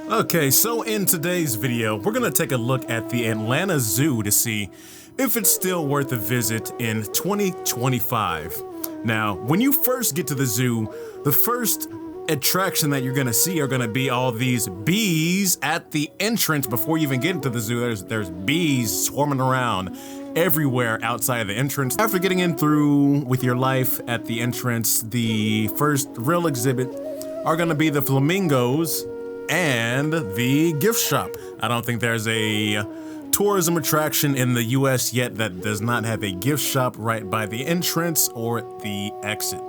Okay, so in today's video, we're gonna take a look at the Atlanta Zoo to see if it's still worth a visit in 2025. Now, when you first get to the zoo, the first attraction that you're gonna see are gonna be all these bees at the entrance. Before you even get into the zoo, there's bees swarming around everywhere outside of the entrance. After getting in through with your life at the entrance, the first real exhibit are gonna be the flamingos and the gift shop. I don't think there's a tourism attraction in the US yet that does not have a gift shop right by the entrance or the exit.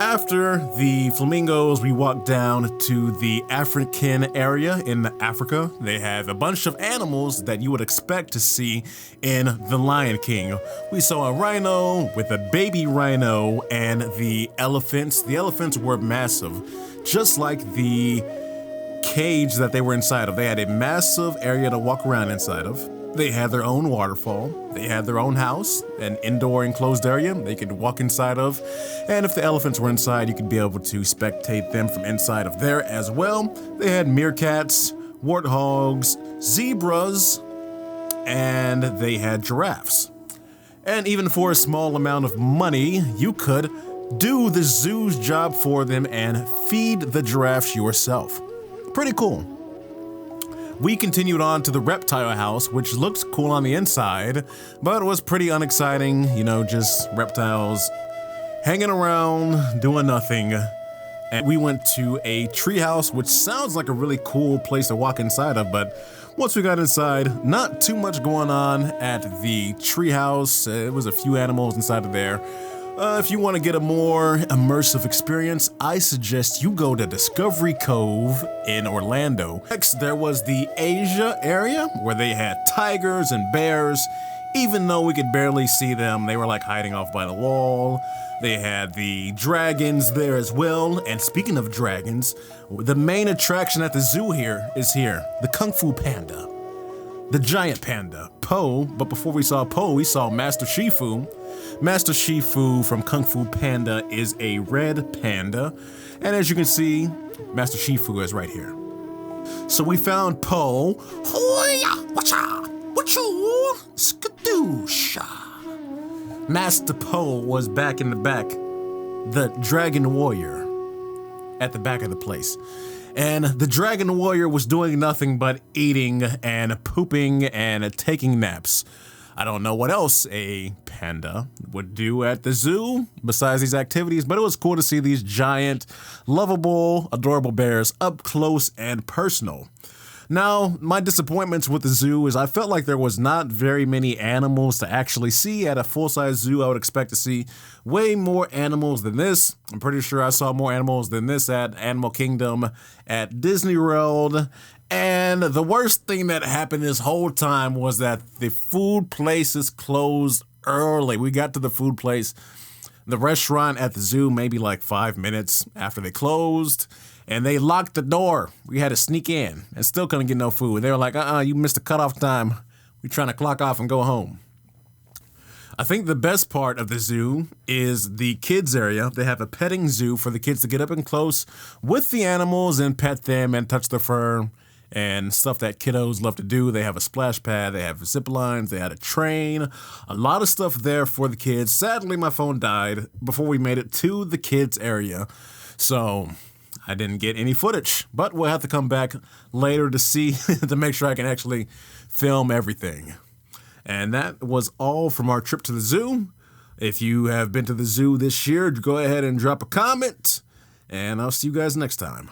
After the flamingos, we walk down to the African area in Africa. They have a bunch of animals that you would expect to see in The Lion King. We saw a rhino with a baby rhino and the elephants. The elephants were massive, just like the cage that they were inside of. They had a massive area to walk around inside of. They had their own waterfall. They had their own house, an indoor enclosed area they could walk inside of. And if the elephants were inside, you could be able to spectate them from inside of there as well. They had meerkats, warthogs, zebras, and they had giraffes. And even for a small amount of money, you could do the zoo's job for them and feed the giraffes yourself. Pretty cool. We continued on to the reptile house, which looks cool on the inside, but was pretty unexciting, you know, just reptiles hanging around, doing nothing. And we went to a tree house, which sounds like a really cool place to walk inside of, but once we got inside, not too much going on at the tree house. It was a few animals inside of there. If you want to get a more immersive experience, I suggest you go to Discovery Cove in Orlando. Next, there was the Asia area where they had tigers and bears. Even though we could barely see them, they were like hiding off by the wall. They had the dragons there as well. And speaking of dragons, the main attraction at the zoo is the Kung Fu Panda. The giant panda, Po. But before we saw Po, we saw Master Shifu. Master Shifu from Kung Fu Panda is a red panda. And as you can see, Master Shifu is right here. So we found Po. Master Po was back in the back, the Dragon Warrior, at the back of the place. And the Dragon Warrior was doing nothing but eating and pooping and taking naps. I don't know what else a panda would do at the zoo besides these activities, but it was cool to see these giant, lovable, adorable bears up close and personal. Now, my disappointments with the zoo is I felt like there was not very many animals to actually see. At a full-size zoo, I would expect to see way more animals than this. I'm pretty sure I saw more animals than this at Animal Kingdom at Disney World. And the worst thing that happened this whole time was that the food places closed early. We got to the food place, the restaurant at the zoo, maybe like 5 minutes after they closed. And they locked the door. We had to sneak in and still couldn't get no food. They were like, you missed the cutoff time. We're trying to clock off and go home. I think the best part of the zoo is the kids area. They have a petting zoo for the kids to get up and close with the animals and pet them and touch their fur and stuff that kiddos love to do. They have a splash pad, they have zip lines, they had a train, a lot of stuff there for the kids. Sadly, my phone died before we made it to the kids area. So I didn't get any footage, but we'll have to come back later to see, to make sure I can actually film everything. And that was all from our trip to the zoo. If you have been to the zoo this year, go ahead and drop a comment, and I'll see you guys next time.